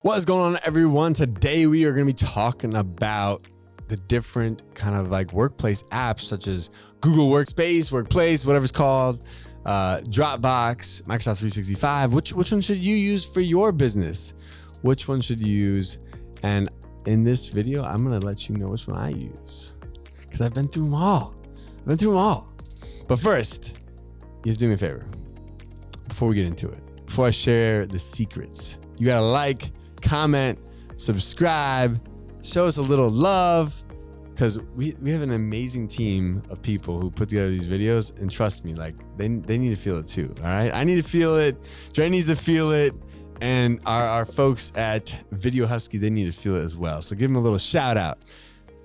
What's going on, everyone? Today we are going to be talking about the different kind of like workplace apps such as Google Workspace, Workplace, whatever it's called, Dropbox, Microsoft 365. Which one should you use for your business? Which one should you use? And in this video, I'm going to let you know which one I use because I've been through them all. But first, you have to do me a favor before we get into it. Before I share the secrets, you got to like, comment, subscribe, show us a little love, because we have an amazing team of people who put together these videos, and trust me, like they need to feel it too. All right, I need to feel it, Dre needs to feel it, and our folks at Video Husky, they need to feel it as well. So give them a little shout out.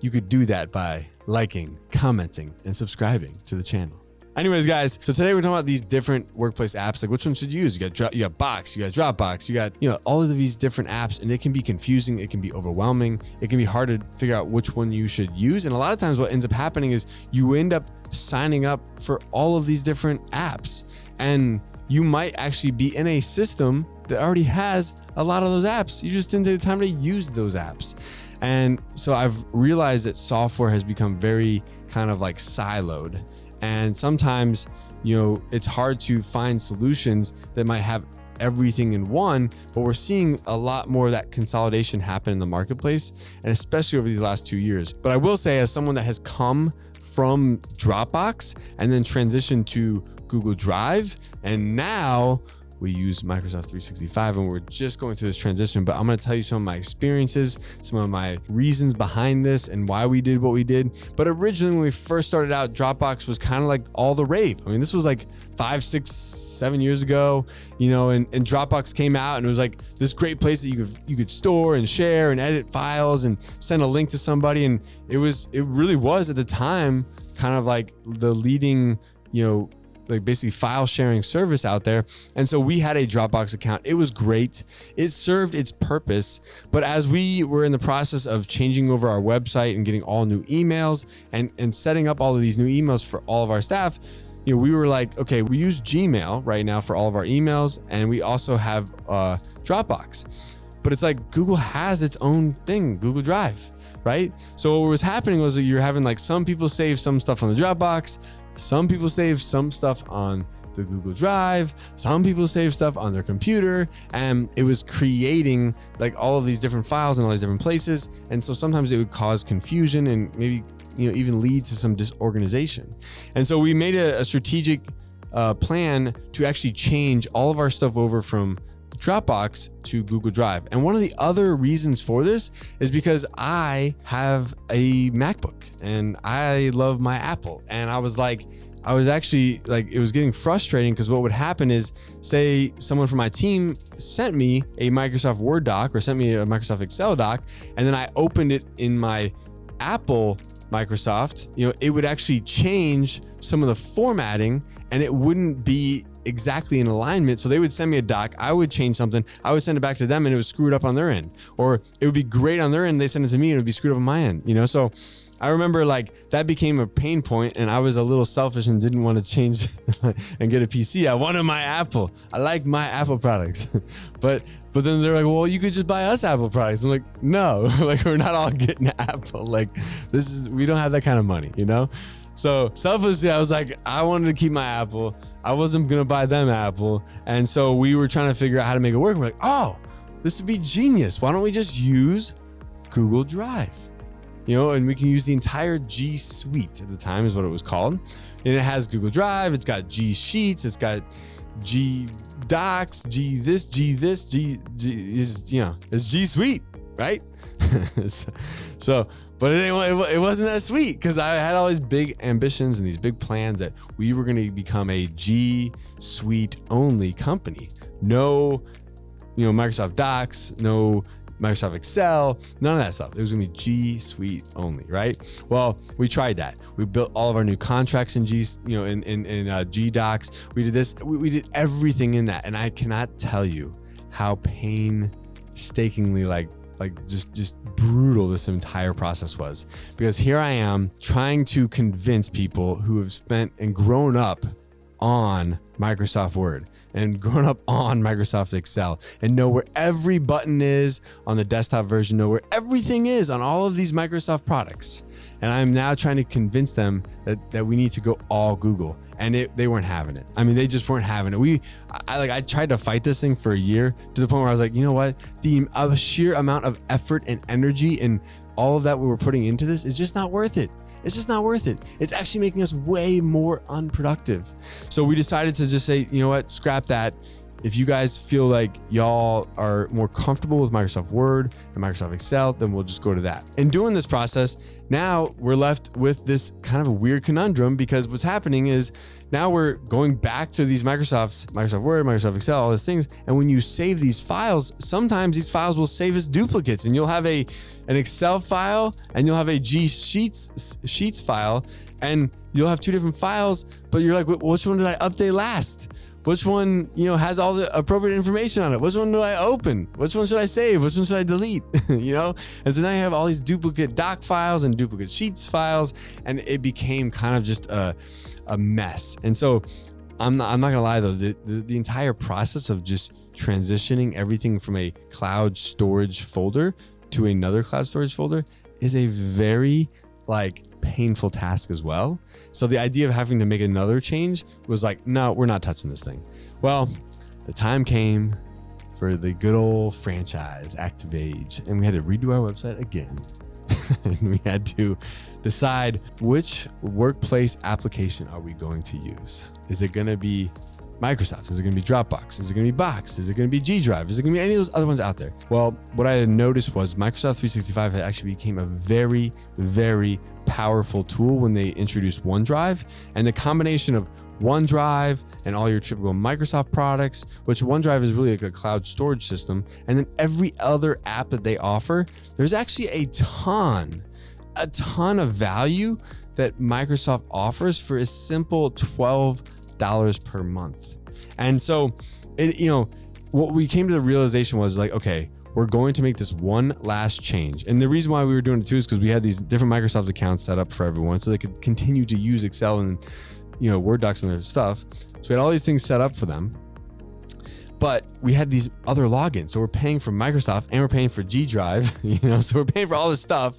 You could do that by liking, commenting, and subscribing to the channel. Anyways, guys, so today we're talking about these different workplace apps. Like, which one should you use? You got Box, you got Dropbox, you got, all of these different apps, and it can be confusing. It can be overwhelming. It can be hard to figure out which one you should use. And a lot of times what ends up happening is you end up signing up for all of these different apps, and you might actually be in a system that already has a lot of those apps. You just didn't take the time to use those apps. And so I've realized that software has become very kind of like siloed. And sometimes, it's hard to find solutions that might have everything in one, but we're seeing a lot more of that consolidation happen in the marketplace, and especially over these last 2 years. But I will say, as someone that has come from Dropbox and then transitioned to Google Drive, and now we use Microsoft 365, and we're just going through this transition, but I'm going to tell you some of my experiences, some of my reasons behind this, and why we did what we did. But originally, when we first started out, Dropbox was kind of like all the rave. I mean, this was like 5, 6, 7 years ago, and Dropbox came out, and it was like this great place that you could store and share and edit files and send a link to somebody. And it really was at the time kind of like the leading, like basically file sharing service out there. And so we had a Dropbox account. It was great. It served its purpose. But as we were in the process of changing over our website and getting all new emails and setting up all of these new emails for all of our staff, we were like, okay, we use Gmail right now for all of our emails. And we also have Dropbox. But it's like Google has its own thing, Google Drive, right? So what was happening was that you're having like some people save some stuff on the Dropbox, some people save some stuff on the Google Drive, some people save stuff on their computer, and it was creating like all of these different files in all these different places. And so sometimes it would cause confusion and maybe, even lead to some disorganization. And so we made a strategic plan to actually change all of our stuff over from Dropbox to Google Drive. And one of the other reasons for this is because I have a MacBook and I love my Apple. And I was actually like, it was getting frustrating because what would happen is, say someone from my team sent me a Microsoft Word doc or sent me a Microsoft Excel doc, and then I opened it in my Apple Microsoft, it would actually change some of the formatting and it wouldn't be exactly in alignment. So they would send me a doc, I would change something, I would send it back to them, and it was screwed up on their end. Or it would be great on their end, they send it to me and it would be screwed up on my end, So I remember like that became a pain point, and I was a little selfish and didn't want to change and get a PC. I wanted my Apple. I like my Apple products. But then they're like, well, you could just buy us Apple products. I'm like, no, like we're not all getting Apple. Like we don't have that kind of money, So selfishly, I was like, I wanted to keep my Apple. I wasn't going to buy them Apple. And so we were trying to figure out how to make it work. We're like, oh, this would be genius. Why don't we just use Google Drive? And we can use the entire G Suite at the time is what it was called. And it has Google Drive. It's got G Sheets. It's got G Docs, G this, it's G Suite, right? But it wasn't that sweet because I had all these big ambitions and these big plans that we were going to become a G Suite only company. No, Microsoft Docs, no Microsoft Excel, none of that stuff. It was going to be G Suite only, right? Well, we tried that. We built all of our new contracts in in G Docs. We did this. We did everything in that, and I cannot tell you how painstakingly like just brutal this entire process was, because here I am trying to convince people who have spent and grown up on Microsoft Word and grown up on Microsoft Excel and know where every button is on the desktop version, know where everything is on all of these Microsoft products. And I'm now trying to convince them that we need to go all Google. And they weren't having it. I mean, they just weren't having it. I tried to fight this thing for a year to the point where I was like, you know what? The sheer amount of effort and energy and all of that we were putting into this is just not worth it. It's just not worth it. It's actually making us way more unproductive. So we decided to just say, you know what? Scrap that. If you guys feel like y'all are more comfortable with Microsoft Word and Microsoft Excel, then we'll just go to that. In doing this process, now we're left with this kind of a weird conundrum, because what's happening is now we're going back to these Microsoft Word, Microsoft Excel, all these things. And when you save these files, sometimes these files will save as duplicates, and you'll have an Excel file and you'll have a Sheets file, and you'll have two different files, but you're like, which one did I update last? Which one, has all the appropriate information on it? Which one do I open? Which one should I save? Which one should I delete? And so now you have all these duplicate doc files and duplicate Sheets files, and it became kind of just a mess. And so I'm not gonna lie though, the entire process of just transitioning everything from a cloud storage folder to another cloud storage folder is a very painful task as well. So the idea of having to make another change was like, no, we're not touching this thing. Well, the time came for the good old franchise Activate, and we had to redo our website again. And we had to decide which workplace application are we going to use. Is it going to be Microsoft? Is it going to be Dropbox? Is it going to be Box? Is it going to be G Drive? Is it going to be any of those other ones out there? Well, what I had noticed was Microsoft 365 actually became a very, very powerful tool when they introduced OneDrive, and the combination of OneDrive and all your typical Microsoft products, which OneDrive is really like a cloud storage system, and then every other app that they offer, there's actually a ton of value that Microsoft offers for a simple $12 per month. And so what we came to the realization was like, okay, we're going to make this one last change. And the reason why we were doing it too is because we had these different Microsoft accounts set up for everyone so they could continue to use Excel and Word docs and their stuff. So we had all these things set up for them, but we had these other logins. So we're paying for Microsoft and we're paying for G Drive, so we're paying for all this stuff.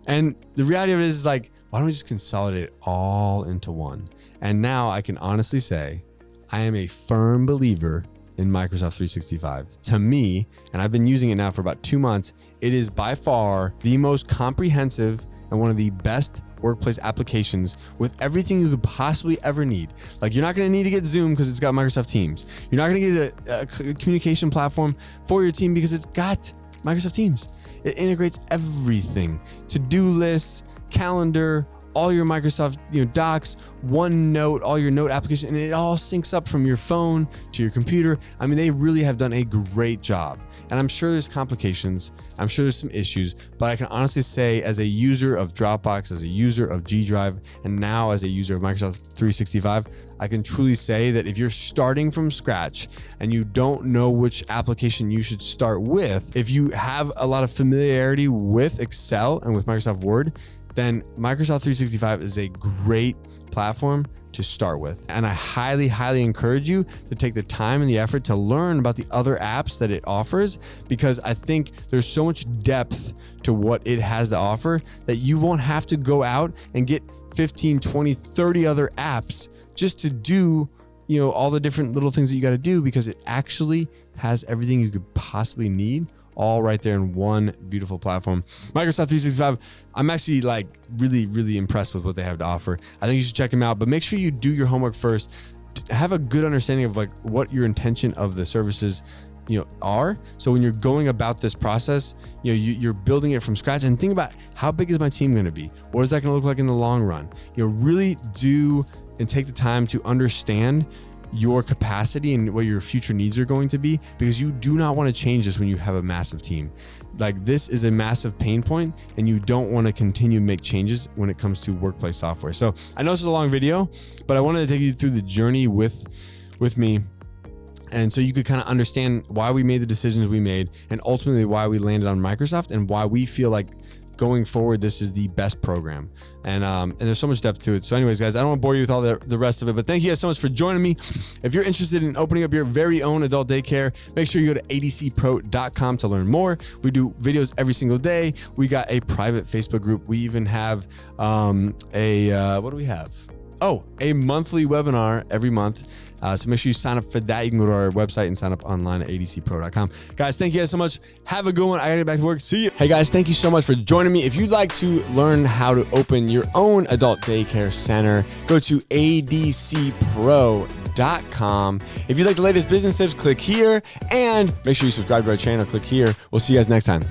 And the reality of it is like, why don't we just consolidate it all into one? And now I can honestly say I am a firm believer in Microsoft 365. To me, and I've been using it now for about 2 months, it is by far the most comprehensive and one of the best workplace applications with everything you could possibly ever need. Like, you're not going to need to get Zoom because it's got Microsoft Teams. You're not going to get a communication platform for your team because it's got Microsoft Teams. It integrates everything: to-do lists, calendar, all your Microsoft Docs, OneNote, all your note applications, and it all syncs up from your phone to your computer. I mean, they really have done a great job. And I'm sure there's complications. I'm sure there's some issues, but I can honestly say, as a user of Dropbox, as a user of G Drive, and now as a user of Microsoft 365, I can truly say that if you're starting from scratch and you don't know which application you should start with, if you have a lot of familiarity with Excel and with Microsoft Word, then Microsoft 365 is a great platform to start with. And I highly, highly encourage you to take the time and the effort to learn about the other apps that it offers, because I think there's so much depth to what it has to offer that you won't have to go out and get 15, 20, 30 other apps just to do all the different little things that you got to do, because it actually has everything you could possibly need all right there in one beautiful platform. Microsoft 365, I'm actually really, really impressed with what they have to offer. I think you should check them out, but make sure you do your homework first. Have a good understanding of what your intention of the services are. So when you're going about this process, you're building it from scratch, and think about, how big is my team going to be? What is that going to look like in the long run? Really do and take the time to understand your capacity and what your future needs are going to be, because you do not want to change this when you have a massive team. This is a massive pain point, and you don't want to continue to make changes when it comes to workplace software. So I know this is a long video, but I wanted to take you through the journey with me, and so you could kind of understand why we made the decisions we made, and ultimately why we landed on Microsoft, and why we feel like going forward, this is the best program. And there's so much depth to it. So anyways, guys, I don't want to bore you with all the rest of it, but thank you guys so much for joining me. If you're interested in opening up your very own adult daycare, make sure you go to adcpro.com to learn more. We do videos every single day. We got a private Facebook group. We even have what do we have? Oh, a monthly webinar every month. So make sure you sign up for that. You can go to our website and sign up online at adcpro.com. Guys, thank you guys so much. Have a good one. I gotta get back to work. See you. Hey guys, thank you so much for joining me. If you'd like to learn how to open your own adult daycare center, go to adcpro.com. If you'd like the latest business tips, click here, and make sure you subscribe to our channel. Click here. We'll see you guys next time.